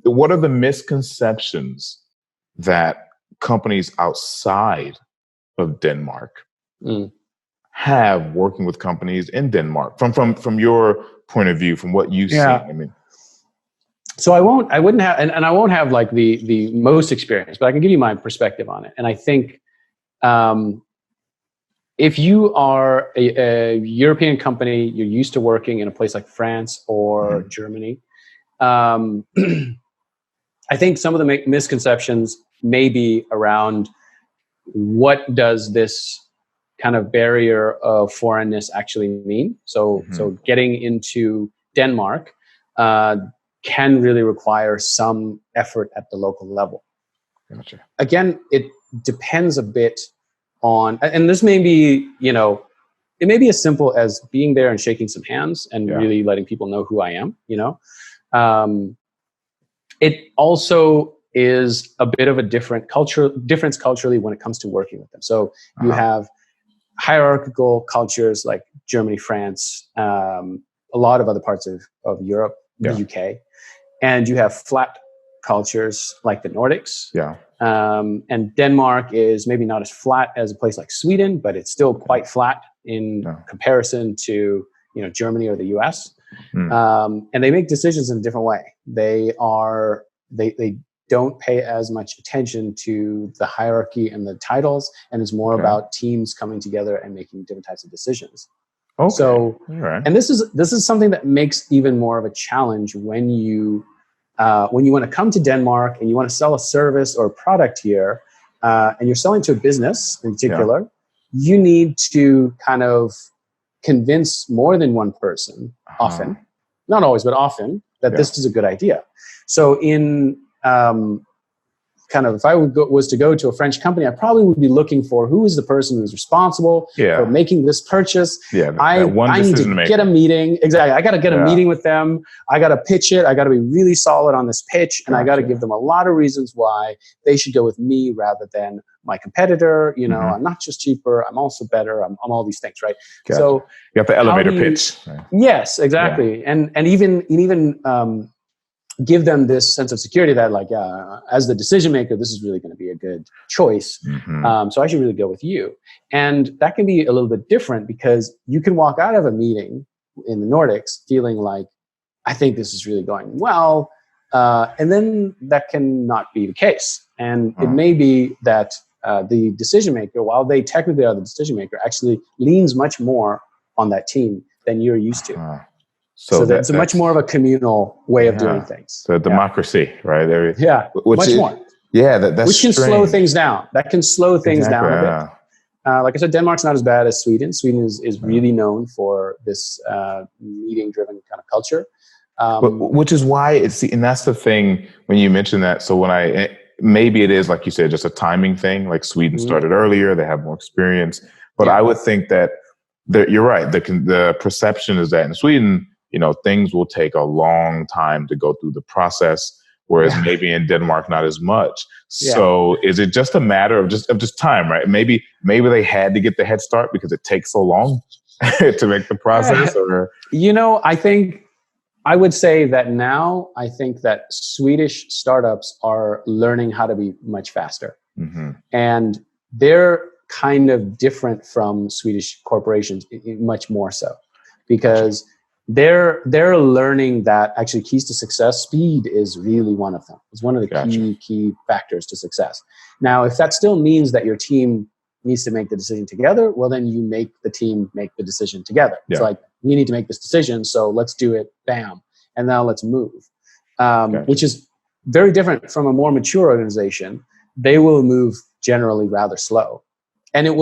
what are the misconceptions that companies outside of Denmark have working with companies in Denmark from your point of view, from what you see? I mean, so I won't have like the most experience, but I can give you my perspective on it. And I think if you are a European company, you're used to working in a place like France or Germany, I think some of the misconceptions may be around what does this kind of barrier of foreignness actually mean. So getting into Denmark can really require some effort at the local level. Gotcha. Again, it depends a bit on, and this may be, it may be as simple as being there and shaking some hands and really letting people know who I am, It also is a bit of a difference culturally when it comes to working with them. So you have hierarchical cultures like Germany, France, a lot of other parts of Europe, the UK, and you have flat cultures like the Nordics. And Denmark is maybe not as flat as a place like Sweden, but it's still quite flat in comparison to Germany or the US. And they make decisions in a different way. They don't pay as much attention to the hierarchy and the titles, and it's more about teams coming together and making different types of decisions. So, and this is something that makes even more of a challenge when you want to come to Denmark and you want to sell a service or a product here, and you're selling to a business in particular, you need to kind of convince more than one person, often, not always, but often, that this is a good idea. So in if I was to go to a French company, I probably would be looking for who is the person who's responsible for making this purchase. I need to get a meeting. Exactly. I got to get a meeting with them. I got to pitch it. I got to be really solid on this pitch. And I got to give them a lot of reasons why they should go with me rather than my competitor. I'm not just cheaper. I'm also better. I'm all these things, right? Gotcha. So you have the elevator pitch. Yes, exactly. And even give them this sense of security that as the decision maker, this is really going to be a good choice. So I should really go with you. And that can be a little bit different because you can walk out of a meeting in the Nordics feeling like, I think this is really going well. And then that can not be the case. And it may be that the decision maker, while they technically are the decision maker, actually leans much more on that team than you're used to. So that's much more of a communal way of doing things. So democracy, right? Much more. Yeah, that's which can strange. slow things down. That can slow things down a bit. Like I said, Denmark's not as bad as Sweden. Sweden is really known for this meeting-driven kind of culture. Which is why and that's the thing when you mention that. So maybe it is, like you said, just a timing thing. Like Sweden started earlier, they have more experience. But I would think that you're right. The perception is that in Sweden, things will take a long time to go through the process, whereas maybe in Denmark, not as much. So is it just a matter of just time, right? Maybe they had to get the head start because it takes so long to make the process, or I would say that now I think that Swedish startups are learning how to be much faster. And they're kind of different from Swedish corporations, much more so, because they're learning that actually keys to success, speed is really one of them. It's one of the key factors to success. Now, if that still means that your team needs to make the decision together, well, then you make the team make the decision together. It's like, we need to make this decision, so let's do it, bam, and now let's move. Which is very different from a more mature organization. They will move generally rather slow. And it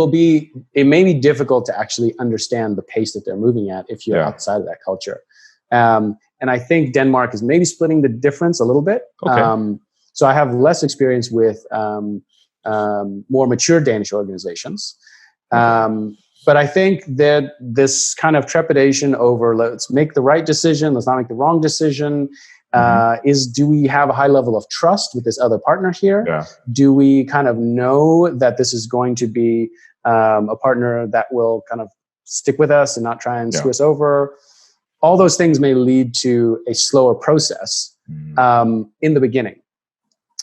may be difficult to actually understand the pace that they're moving at if you're outside of that culture. And I think Denmark is maybe splitting the difference a little bit. So I have less experience with more mature Danish organizations. But I think that this kind of trepidation over let's make the right decision, let's not make the wrong decision, do we have a high level of trust with this other partner here? Do we kind of know that this is going to be a partner that will kind of stick with us and not try and screw us over? All those things may lead to a slower process. in the beginning.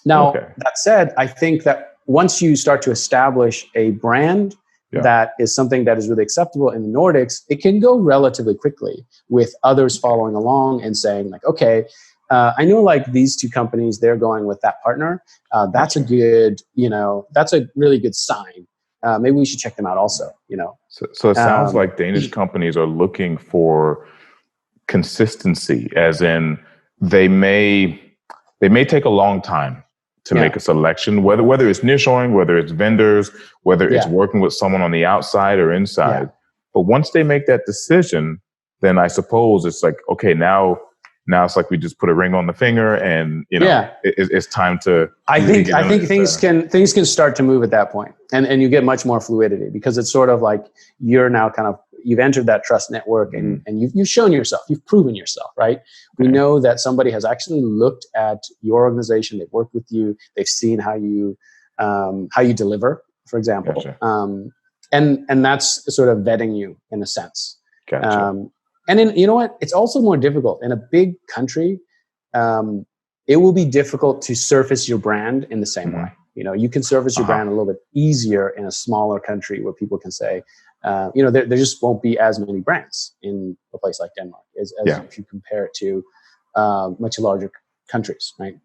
Now, that said, I think that once you start to establish a brand that is something that is really acceptable in the Nordics, it can go relatively quickly with others following along and saying like, okay, I know like these two companies, they're going with that partner. That's a good, that's a really good sign. Maybe we should check them out also, So it sounds like Danish companies are looking for consistency, as in they may take a long time to make a selection, whether it's nearshoring, whether it's vendors, whether it's working with someone on the outside or inside. But once they make that decision, then I suppose it's like, okay, now it's like we just put a ring on the finger, and it's time to. I think things can start to move at that point, and you get much more fluidity, because it's sort of like you're now kind of, you've entered that trust network, and you've shown yourself, you've proven yourself, right? We know that somebody has actually looked at your organization, they've worked with you, they've seen how you deliver, for example, and that's sort of vetting you in a sense. Gotcha. And then, you know what? It's also more difficult in a big country. It will be difficult to surface your brand in the same way. You can surface your brand a little bit easier in a smaller country where people can say, there just won't be as many brands in a place like Denmark as if you compare it to much larger countries, right?